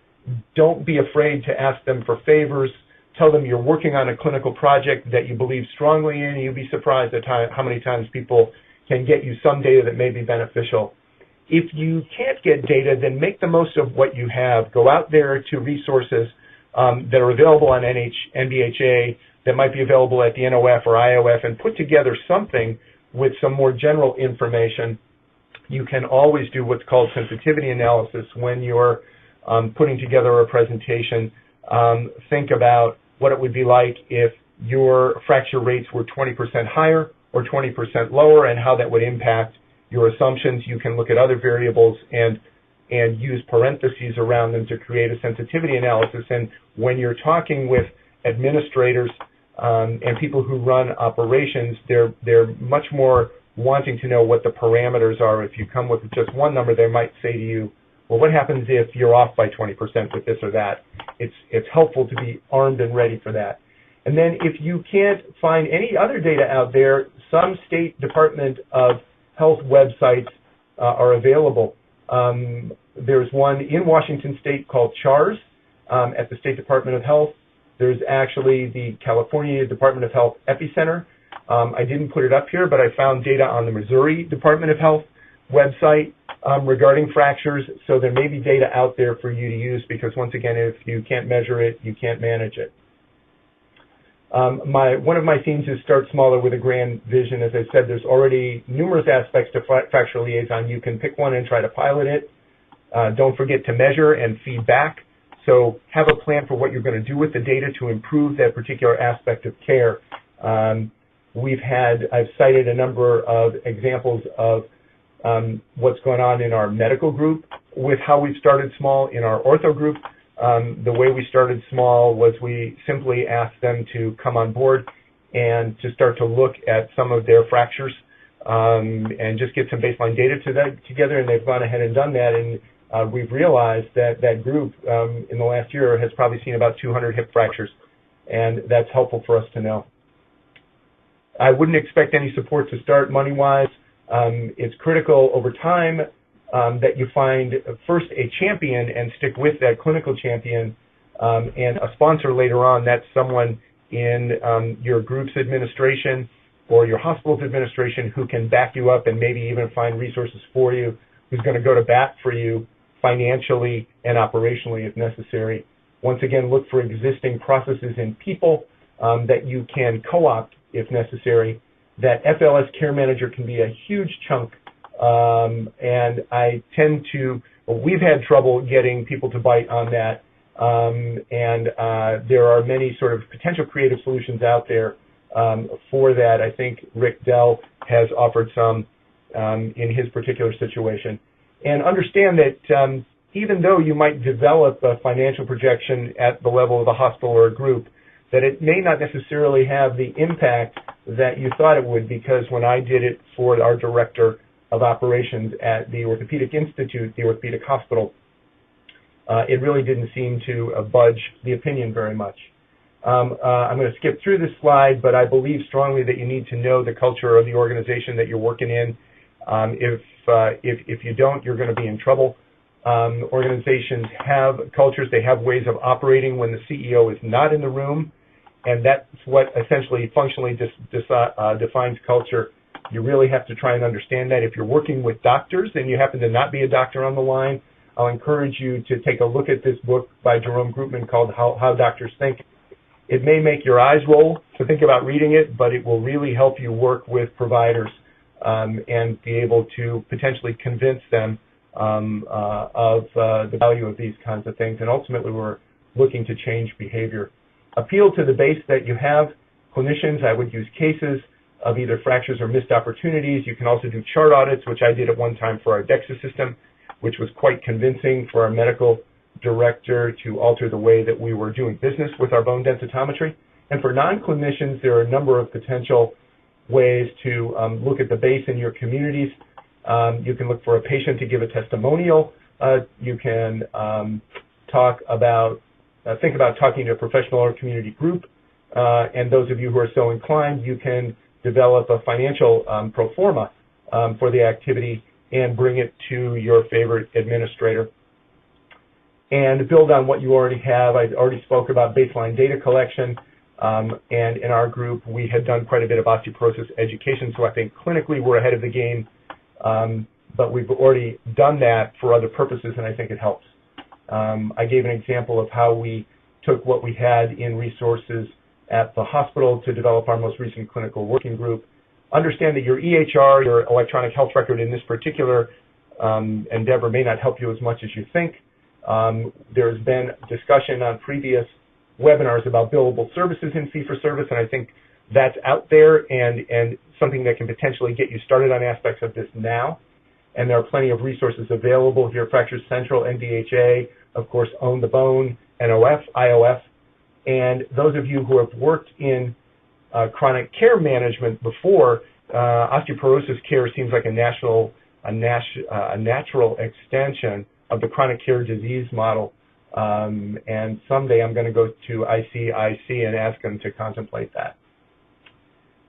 don't be afraid to ask them for favors. Tell them you're working on a clinical project that you believe strongly in. You'll be surprised at how many times people can get you some data that may be beneficial. If you can't get data, then make the most of what you have. Go out there to resources that are available on NBHA, that might be available at the NOF or IOF, and put together something with some more general information. You can always do what's called sensitivity analysis when you're putting together a presentation. Think about what it would be like if your fracture rates were 20% higher or 20% lower, and how that would impact your assumptions. You can look at other variables and use parentheses around them to create a sensitivity analysis. And when you're talking with administrators and people who run operations, they're much more wanting to know what the parameters are. If you come with just one number, they might say to you, well, what happens if you're off by 20% with this or that? It's helpful to be armed and ready for that. And then if you can't find any other data out there, some state Department of Health websites are available. There's one in Washington State called CHARS at the State Department of Health. There's actually the California Department of Health Epicenter. I didn't put it up here, but I found data on the Missouri Department of Health website regarding fractures, so there may be data out there for you to use, because once again, if you can't measure it, you can't manage it. One of my themes is start smaller with a grand vision. As I said, there's already numerous aspects to Fracture Liaison. You can pick one and try to pilot it. Don't forget to measure and feedback. So have a plan for what you're going to do with the data to improve that particular aspect of care. I've cited a number of examples of what's going on in our medical group with how we've started small. In our ortho group, the way we started small was we simply asked them to come on board and to start to look at some of their fractures and just get some baseline data together, and they've gone ahead and done that. And we've realized that that group in the last year has probably seen about 200 hip fractures, and that's helpful for us to know. I wouldn't expect any support to start money-wise. It's critical over time that you find first a champion and stick with that clinical champion, and a sponsor later on. That's someone in your group's administration or your hospital's administration who can back you up and maybe even find resources for you, who's going to go to bat for you financially and operationally if necessary. Once again, look for existing processes and people that you can co-opt if necessary. That FLS care manager can be a huge chunk, and we've had trouble getting people to bite on that, and there are many sort of potential creative solutions out there for that. I think Rick Dell has offered some in his particular situation. And understand that even though you might develop a financial projection at the level of a hospital or a group, that it may not necessarily have the impact that you thought it would, because when I did it for our director of operations at the Orthopedic Institute, the orthopedic hospital, it really didn't seem to budge the opinion very much. I'm going to skip through this slide, but I believe strongly that you need to know the culture of the organization that you're working in. If you don't, you're going to be in trouble. Organizations have cultures. They have ways of operating when the CEO is not in the room, and that's what essentially functionally defines culture. You really have to try and understand that. If you're working with doctors and you happen to not be a doctor on the line, I'll encourage you to take a look at this book by Jerome Groopman called How Doctors Think. It may make your eyes roll to think about reading it, but it will really help you work with providers and be able to potentially convince them of the value of these kinds of things. And ultimately, we're looking to change behavior. Appeal to the base that you have. Clinicians, I would use cases of either fractures or missed opportunities. You can also do chart audits, which I did at one time for our DEXA system, which was quite convincing for our medical director to alter the way that we were doing business with our bone densitometry. And for non-clinicians, there are a number of potential ways to look at the base in your communities. You can look for a patient to give a testimonial. You can think about talking to a professional or community group. And those of you who are so inclined, you can develop a financial pro forma for the activity and bring it to your favorite administrator. And build on what you already have. I already spoke about baseline data collection. And in our group, we had done quite a bit of osteoporosis education, so I think clinically we're ahead of the game. But we've already done that for other purposes, and I think it helps. I gave an example of how we took what we had in resources at the hospital to develop our most recent clinical working group. Understand that your EHR, your electronic health record in this particular endeavor may not help you as much as you think. There's been discussion on previous webinars about billable services in fee-for-service, and I think that's out there and something that can potentially get you started on aspects of this now. And there are plenty of resources available here. Fracture Central, NDHA, of course, Own the Bone, NOF, IOF. And those of you who have worked in chronic care management before, osteoporosis care seems like a natural extension of the chronic care disease model. And someday I'm going to go to ICIC and ask them to contemplate that.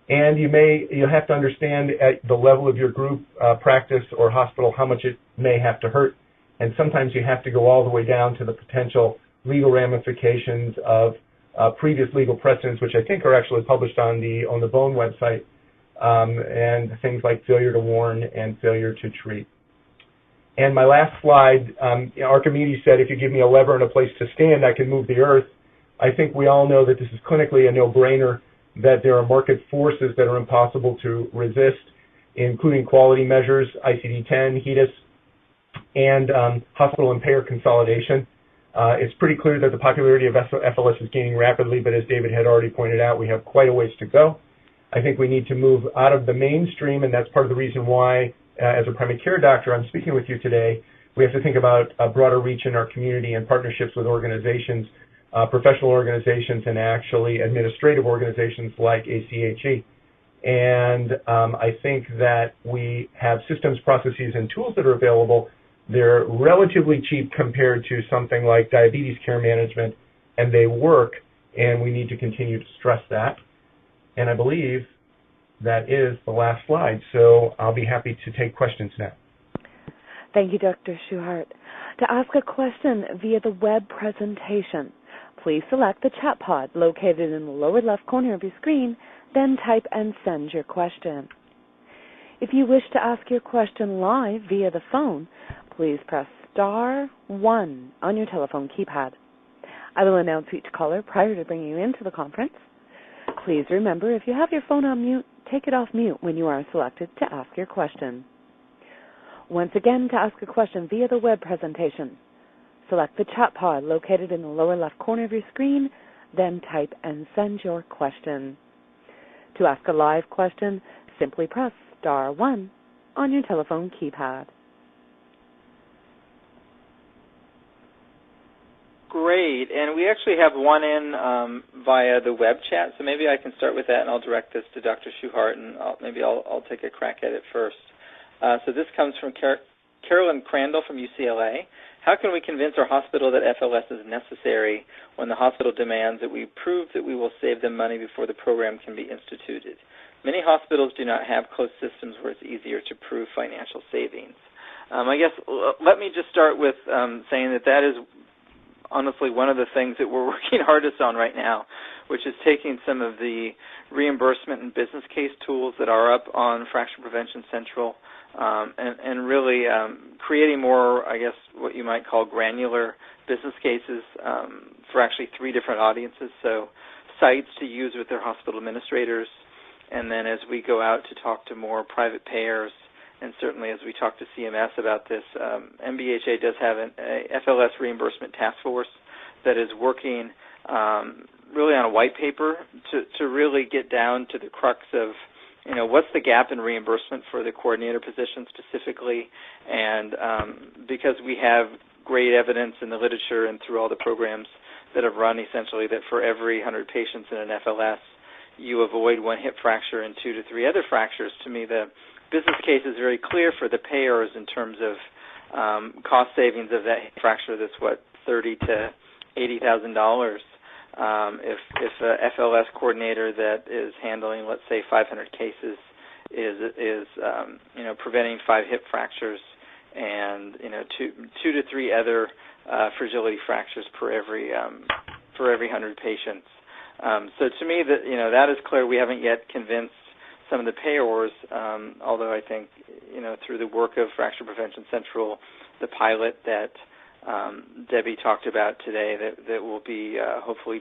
And you have to understand at the level of your group practice or hospital how much it may have to hurt. And sometimes you have to go all the way down to the potential legal ramifications of previous legal precedents, which I think are actually published on the Bone website, and things like failure to warn and failure to treat. And my last slide, Archimedes said, if you give me a lever and a place to stand, I can move the earth. I think we all know that this is clinically a no-brainer, that there are market forces that are impossible to resist, including quality measures, ICD-10, HEDIS, and hospital and payer consolidation. It's pretty clear that the popularity of FLS is gaining rapidly, but as David had already pointed out, we have quite a ways to go. I think we need to move out of the mainstream, and that's part of the reason why, as a primary care doctor, I'm speaking with you today. We have to think about a broader reach in our community and partnerships with organizations, professional organizations, and actually administrative organizations like ACHE. And I think that we have systems, processes, and tools that are available. They're relatively cheap compared to something like diabetes care management, and they work, and we need to continue to stress that. And I believe that is the last slide, so I'll be happy to take questions now. Thank you, Dr. Schuchart. To ask a question via the web presentation, please select the chat pod located in the lower left corner of your screen, then type and send your question. If you wish to ask your question live via the phone, please press *1 on your telephone keypad. I will announce each caller prior to bringing you into the conference. Please remember, if you have your phone on mute, take it off mute when you are selected to ask your question. Once again, to ask a question via the web presentation, select the chat pod located in the lower left corner of your screen, then type and send your question. To ask a live question, simply press *1. on your telephone keypad. Great, and we actually have one in via the web chat, so maybe I can start with that, and I'll direct this to Dr. Schuchart, and I'll take a crack at it first. So this comes from Carolyn Crandall from UCLA. How can we convince our hospital that FLS is necessary when the hospital demands that we prove that we will save them money before the program can be instituted? Many hospitals do not have closed systems where it's easier to prove financial savings. I guess let me just start with saying that is honestly one of the things that we're working hardest on right now, which is taking some of the reimbursement and business case tools that are up on Fracture Prevention Central and really creating more, I guess, what you might call granular business cases for actually 3 different audiences. So sites to use with their hospital administrators, and then as we go out to talk to more private payers, and certainly as we talk to CMS about this, MBHA does have a FLS reimbursement task force that is working really on a white paper to really get down to the crux of, what's the gap in reimbursement for the coordinator position specifically, and because we have great evidence in the literature and through all the programs that have run essentially that for every 100 patients in an FLS, you avoid 1 hip fracture and 2 to 3 other fractures. To me, the business case is very clear for the payers in terms of cost savings of that hip fracture. That's $30,000 to $80,000. If a FLS coordinator that is handling, let's say, 500 cases is preventing 5 hip fractures and 2 to 3 other fragility fractures for every 100 patients. So to me, that is clear. We haven't yet convinced some of the payers, although I think through the work of Fracture Prevention Central, the pilot that Debbie talked about today, that will be hopefully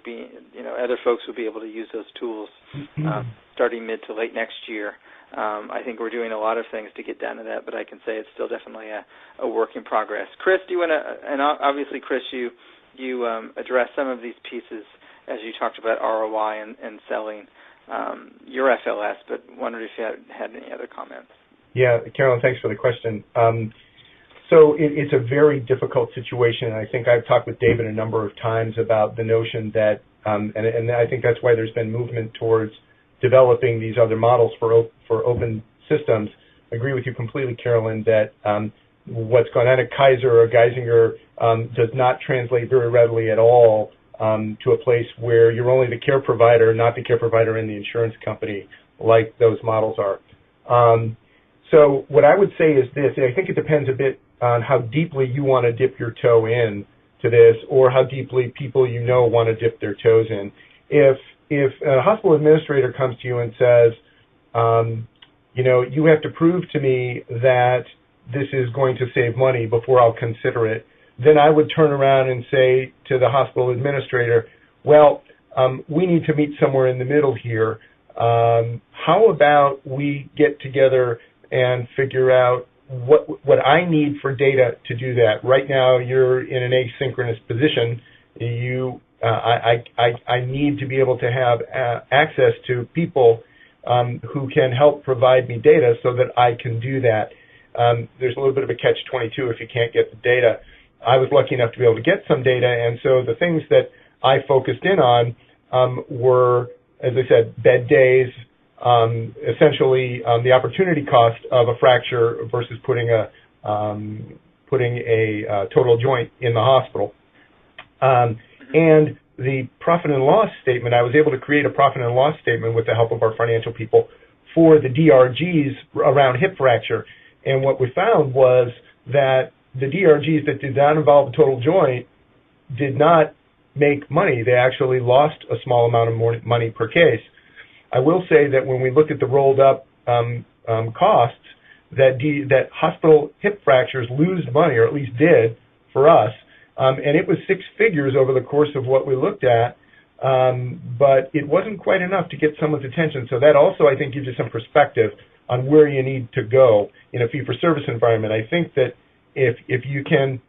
other folks will be able to use those tools starting mid to late next year. I think we're doing a lot of things to get down to that, but I can say it's still definitely a work in progress. Chris, do you want to? And obviously, Chris, you addressed some of these pieces as you talked about ROI and selling your FLS, but wondered if you had any other comments. Yeah, Carolyn, thanks for the question. So it's a very difficult situation, and I think I've talked with David a number of times about the notion that, and I think that's why there's been movement towards developing these other models for open systems. I agree with you completely, Carolyn, that what's going on at Kaiser or Geisinger does not translate very readily at all to a place where you're only the care provider, not the care provider in the insurance company, like those models are. So what I would say is this, and I think it depends a bit on how deeply you want to dip your toe in to this, or how deeply people want to dip their toes in. If a hospital administrator comes to you and says, you have to prove to me that this is going to save money before I'll consider it, then I would turn around and say to the hospital administrator, well, we need to meet somewhere in the middle here. How about we get together and figure out what I need for data to do that? Right now, you're in an asynchronous position. I need to be able to have access to people who can help provide me data so that I can do that. There's a little bit of a catch-22 if you can't get the data. I was lucky enough to be able to get some data, and so the things that I focused in on were, as I said, bed days, essentially the opportunity cost of a fracture versus putting a total joint in the hospital. And the profit and loss statement, I was able to create a profit and loss statement with the help of our financial people for the DRGs around hip fracture. And what we found was that the DRGs that did not involve a total joint did not make money. They actually lost a small amount of money per case. I will say that when we looked at the rolled up costs, that hospital hip fractures lose money, or at least did for us, and it was 6 figures over the course of what we looked at, but it wasn't quite enough to get someone's attention. So that also, I think, gives you some perspective on where you need to go in a fee-for-service environment. I think that if you can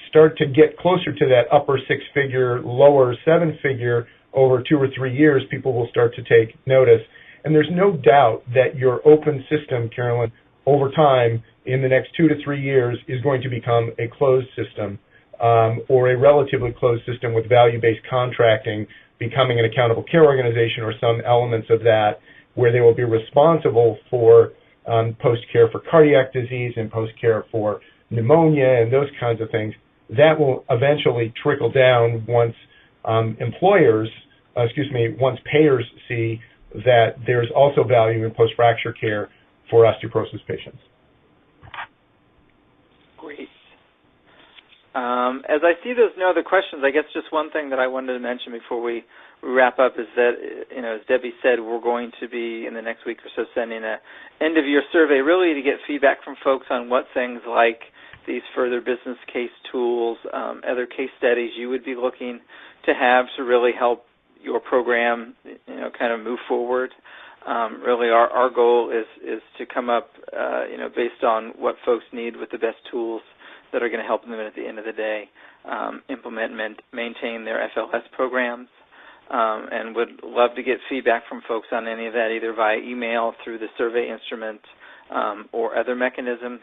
start to get closer to that upper 6-figure, lower 7-figure over 2 or 3 years, people will start to take notice. And there's no doubt that your open system, Carolyn, over time, in the next 2 to 3 years, is going to become a closed system, or a relatively closed system with value-based contracting becoming an accountable care organization or some elements of that, where they will be responsible for post-care for cardiac disease and post-care for pneumonia and those kinds of things. That will eventually trickle down once once payers see that there's also value in post-fracture care for osteoporosis patients. Great. As I see there's no other questions, I guess just one thing that I wanted to mention before we wrap up is that, as Debbie said, we're going to be in the next week or so sending an end-of-year survey really to get feedback from folks on what things like these further business case tools, other case studies you would be looking to have to really help your program, kind of move forward. Really, our goal is to come up, based on what folks need with the best tools that are going to help them at the end of the day implement and maintain their FLS programs, and would love to get feedback from folks on any of that, either via email, through the survey instrument, or other mechanisms.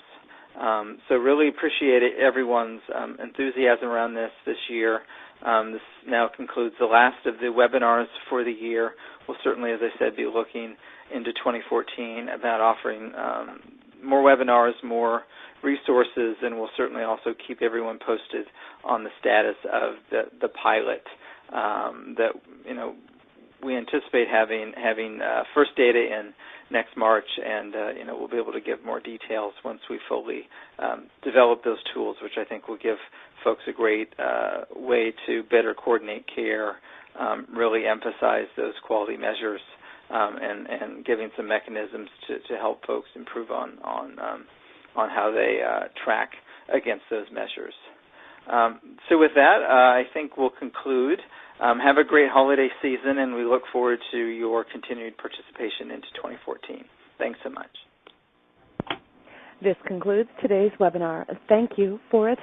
So really appreciate everyone's enthusiasm around this year. This now concludes the last of the webinars for the year. We'll certainly, as I said, be looking into 2014 about offering more webinars, more resources, and we'll certainly also keep everyone posted on the status of the pilot that we anticipate having first data in next March, and we'll be able to give more details once we fully develop those tools, which I think will give folks a great way to better coordinate care, really emphasize those quality measures, and giving some mechanisms to help folks improve on how they track against those measures. So with that, I think we'll conclude. Have a great holiday season, and we look forward to your continued participation into 2014. Thanks so much. This concludes today's webinar. Thank you for attending.